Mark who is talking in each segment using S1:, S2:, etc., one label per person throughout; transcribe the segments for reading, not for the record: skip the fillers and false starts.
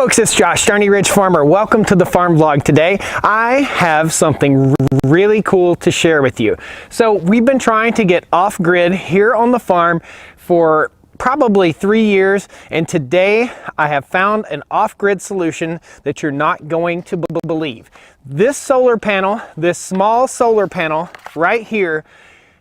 S1: folks, it's Josh, Stony Ridge Farmer. Welcome to the farm vlog. Today I have something really cool to share with you. So we've been trying to get off-grid here on the farm for probably 3 years, and today I have found an off-grid solution that you're not going to believe. This solar panel, this small solar panel right here,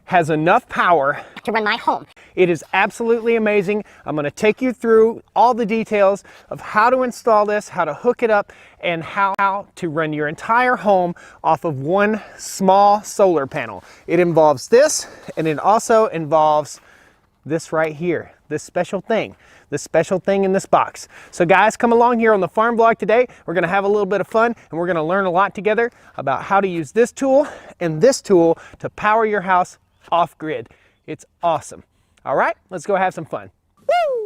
S1: has enough power
S2: to run my home.
S1: It is absolutely amazing. I'm going to take you through all the details of how to install this, how to hook it up, and how to run your entire home off of one small solar panel. It involves this, and it also involves this right here, this special thing in this box. So guys, come along here on the farm vlog today. We're going to have a little bit of fun, and we're going to learn a lot together about how to use this tool and this tool to power your house off grid. It's awesome. All right, let's go have some fun. Woo!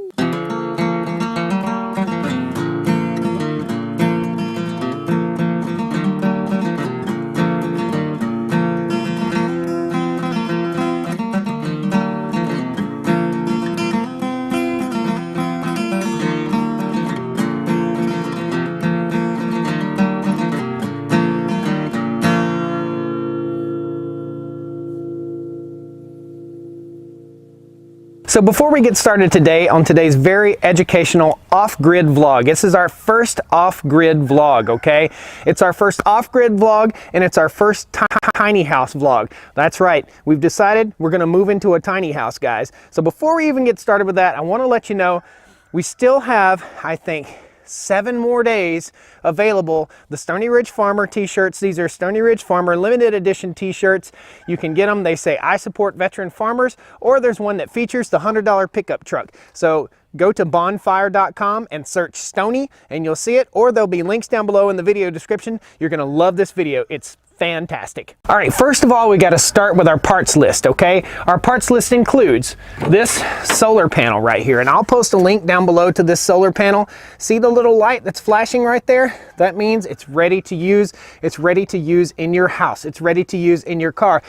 S1: So before we get started today on today's very educational off-grid vlog, this is our first off-grid vlog, okay? It's our first off-grid vlog, and it's our first tiny house vlog. That's right, we've decided we're gonna move into a tiny house, guys. So before we even get started with that, I wanna let you know, we still have, I think, 7 more days available. The Stony Ridge Farmer t-shirts. These are Stony Ridge Farmer limited edition t-shirts. You can get them. They say I support veteran farmers, or there's one that features the $100 pickup truck. So go to bonfire.com and search Stony and you'll see it, or there'll be links down below in the video description. You're gonna love this video. It's fantastic. All right, first of all, we got to start with our parts list, okay? Our parts list includes this solar panel right here, and I'll post a link down below to this solar panel. See the little light that's flashing right there? That means it's ready to use. It's ready to use in your house. It's ready to use in your car.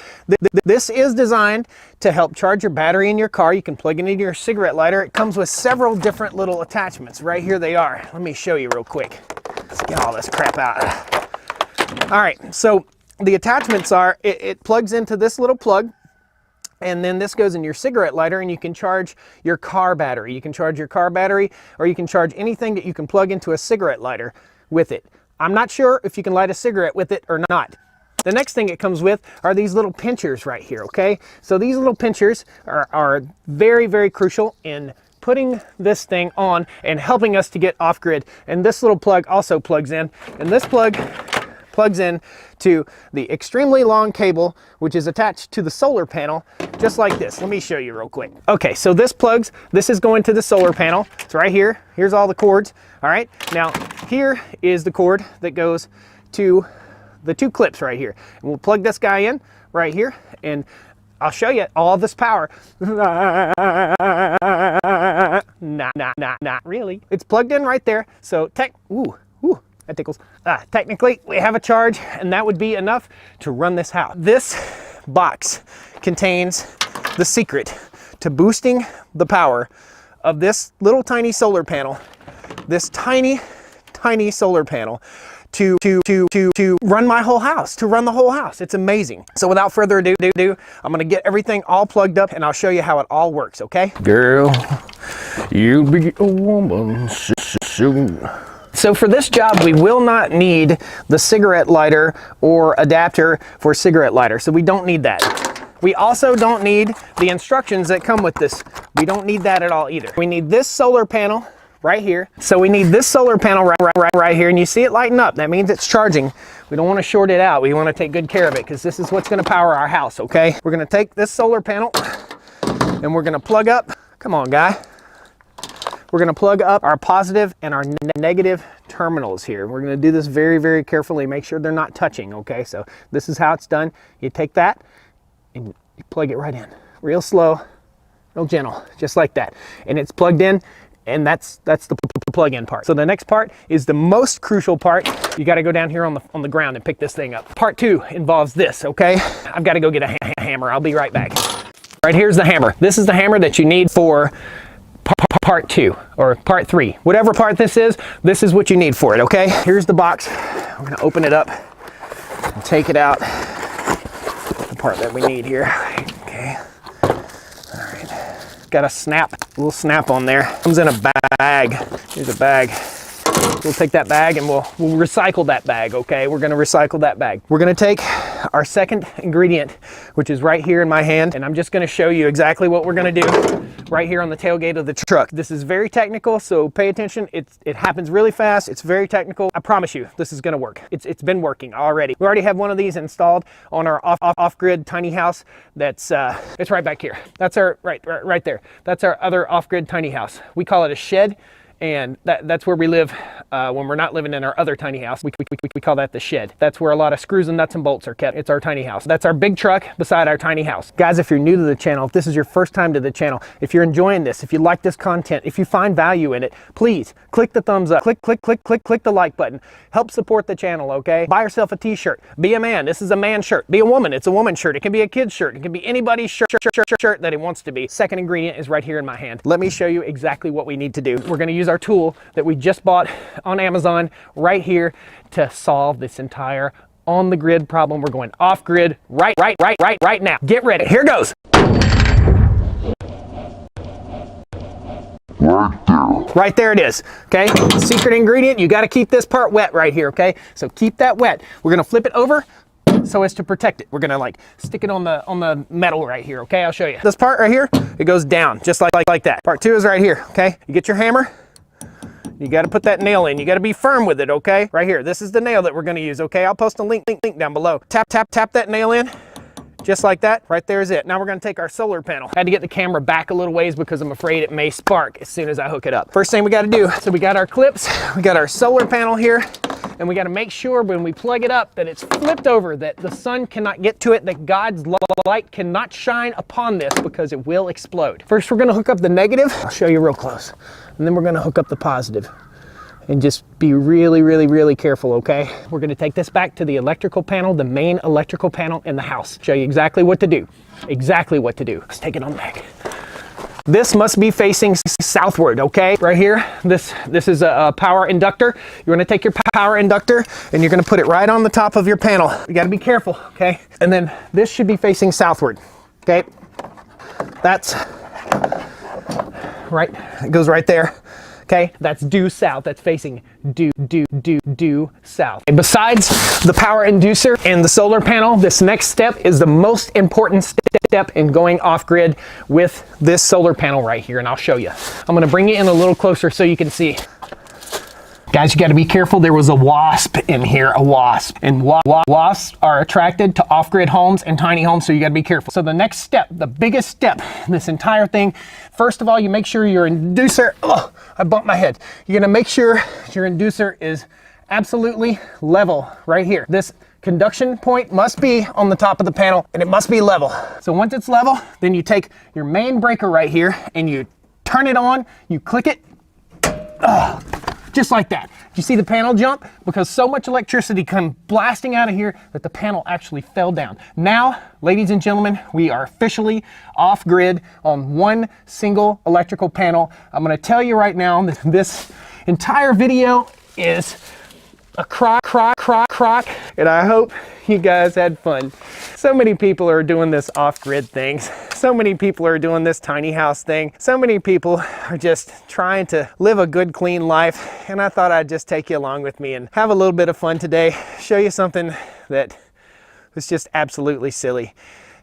S1: This is designed to help charge your battery in your car. You can plug it into your cigarette lighter. It comes with several different little attachments. Right here they are. Let me show you real quick. Let's get all this crap out. All right, so the attachments are, it plugs into this little plug, and then this goes in your cigarette lighter, and you can charge your car battery. You can charge your car battery, or you can charge anything that you can plug into a cigarette lighter with it. I'm not sure if you can light a cigarette with it or not. The next thing it comes with are these little pinchers right here, okay? So these little pinchers are very, very crucial in putting this thing on and helping us to get off grid. And this little plug also plugs in, and this plug plugs in to the extremely long cable, which is attached to the solar panel, just like this. Let me show you real quick. Okay, so this is going to the solar panel. It's right here. Here's all the cords. All right, now here is the cord that goes to the 2 clips right here. And we'll plug this guy in right here, and I'll show you all this power. Not really. It's plugged in right there. So that tickles. Technically, we have a charge, and that would be enough to run this house. This box contains the secret to boosting the power of this little tiny solar panel, this tiny solar panel, to run my whole house, to run the whole house. It's amazing. So without further ado, I'm gonna get everything all plugged up, and I'll show you how it all works, okay? Girl, you'll be a woman soon. So for this job, we will not need the cigarette lighter or adapter for cigarette lighter. So we don't need that. We also don't need the instructions that come with this. We don't need that at all either. We need this solar panel right here. So we need this solar panel right here, and you see it lighting up. That means it's charging. We don't want to short it out. We want to take good care of it, because this is what's going to power our house, okay? We're going to take this solar panel and we're going to plug up. Come on, guy. We're going to plug up our positive and our negative terminals here. We're going to do this very, very carefully. Make sure they're not touching, okay? So this is how it's done. You take that and you plug it right in. Real slow, real gentle, just like that. And it's plugged in, and that's the plug-in part. So the next part is the most crucial part. You got to go down here on the ground and pick this thing up. Part 2 involves this, okay? I've got to go get a hammer. I'll be right back. Right, here's the hammer. This is the hammer that you need for part 2 or part 3. Whatever part this is what you need for it, okay? Here's the box. We're gonna open it up and take it out. The part that we need here, okay? All right, got a little snap on there. Comes in a bag. Here's a bag. We'll take that bag and we'll recycle that bag, okay? We're gonna recycle that bag. We're gonna take our second ingredient, which is right here in my hand, and I'm just gonna show you exactly what we're gonna do right here on the tailgate of the truck. This is very technical, so pay attention. It happens really fast. It's very technical. I promise you, this is gonna work. It's been working already. We already have one of these installed on our off-grid tiny house. That's it's right back here. That's our, right there. That's our other off-grid tiny house. We call it a shed. And that's where we live when we're not living in our other tiny house. We call that the shed. That's where a lot of screws and nuts and bolts are kept. It's our tiny house. That's our big truck beside our tiny house. Guys, if you're new to the channel, if this is your first time to the channel, if you're enjoying this, if you like this content, if you find value in it, please click the thumbs up, click the like button. Help support the channel, okay? Buy yourself a t-shirt. Be a man. This is a man shirt. Be a woman. It's a woman's shirt. It can be a kid's shirt. It can be anybody's shirt that he wants to be. Second ingredient is right here in my hand. Let me show you exactly what we need to do. We're going to use our tool that we just bought on Amazon right here to solve this entire on the grid problem. We're going off grid right now. Get ready. Here goes. Right there it is, okay? Secret ingredient, you got to keep this part wet right here, okay? So keep that wet. We're going to flip it over so as to protect it. We're going to like stick it on the metal right here, okay? I'll show you. This part right here, it goes down just like that. Part 2 is right here, okay? You get your hammer. You got to put that nail in. You got to be firm with it, okay? Right here. This is the nail that we're going to use, okay? I'll post a link down below. Tap that nail in. Just like that. Right there is it. Now we're going to take our solar panel. I had to get the camera back a little ways because I'm afraid it may spark as soon as I hook it up. First thing we got to do, so we got our clips, we got our solar panel here, and we got to make sure when we plug it up that it's flipped over, that the sun cannot get to it, that God's light cannot shine upon this because it will explode. First we're going to hook up the negative. I'll show you real close. And then we're going to hook up the positive. And just be really careful, okay? We're gonna take this back to the electrical panel, the main electrical panel in the house. Show you exactly what to do. Exactly what to do. Let's take it on back. This must be facing southward, okay? Right here, this is a power inductor. You're gonna take your power inductor and you're gonna put it right on the top of your panel. You gotta be careful, okay? And then this should be facing southward, okay? That's right, it goes right there. Okay, that's due south. That's facing due south. Okay, besides the power inducer and the solar panel, this next step is the most important step in going off grid with this solar panel right here, and I'll show you. I'm gonna bring it in a little closer so you can see. Guys, you got to be careful. There was a wasp in here, a wasp. And wasps are attracted to off-grid homes and tiny homes, so you got to be careful. So the next step, the biggest step in this entire thing, first of all, you make sure your inducer, oh, I bumped my head. You're going to make sure your inducer is absolutely level right here. This conduction point must be on the top of the panel, and it must be level. So once it's level, then you take your main breaker right here, and you turn it on, you click it, just like that. You see the panel jump? Because so much electricity come blasting out of here that the panel actually fell down. Now, ladies and gentlemen, we are officially off grid on one single electrical panel. I'm gonna tell you right now that this entire video is a crock, and I hope you guys had fun. So many people are doing this off-grid things. So many people are doing this tiny house thing. So many people are just trying to live a good, clean life, and I thought I'd just take you along with me and have a little bit of fun today, show you something that was just absolutely silly.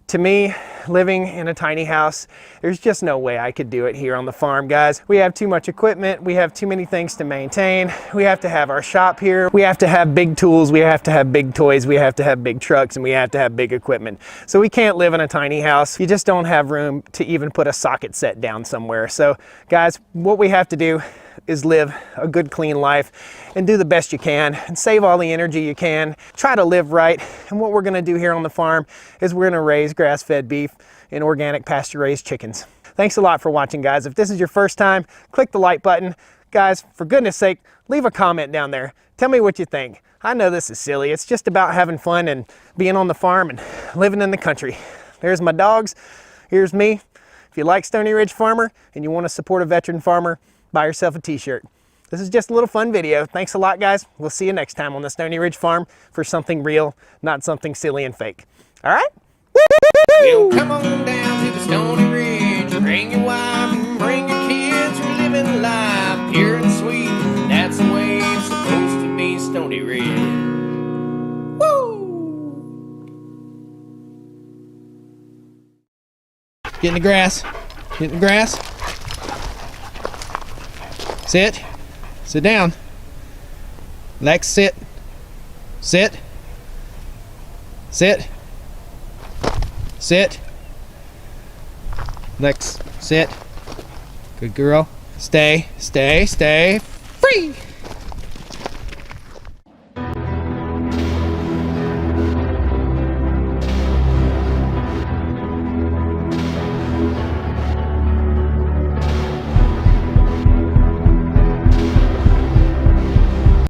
S1: To me, living in a tiny house, there's just no way I could do it here on the farm, guys. We have too much equipment. We have too many things to maintain. We have to have our shop here. We have to have big tools. We have to have big toys. We have to have big trucks, and we have to have big equipment. So we can't live in a tiny house. You just don't have room to even put a socket set down somewhere. So guys, what we have to do is live a good, clean life and do the best you can and save all the energy you can. Try to live right. And what we're going to do here on the farm is we're going to raise grass-fed beef and organic pasture-raised chickens. Thanks a lot for watching, guys. If this is your first time, click the like button. Guys, for goodness sake, leave a comment down there. Tell me what you think. I know this is silly. It's just about having fun and being on the farm and living in the country. There's my dogs. Here's me. If you like Stony Ridge Farmer and you want to support a veteran farmer, buy yourself a t-shirt. This is just a little fun video. Thanks a lot, guys. We'll see you next time on the Stony Ridge Farm for something real, not something silly and fake. All right?
S2: Well, come on down to the Stony Ridge. Bring your wife and bring your kids. We're living life pure and sweet. That's the way it's supposed to be, Stony Ridge. Woo!
S1: Get in the grass. Get in the grass. Sit. Sit down. Lex, sit. Sit. Sit. Sit. Lex, sit. Good girl. Stay, stay, stay. Free!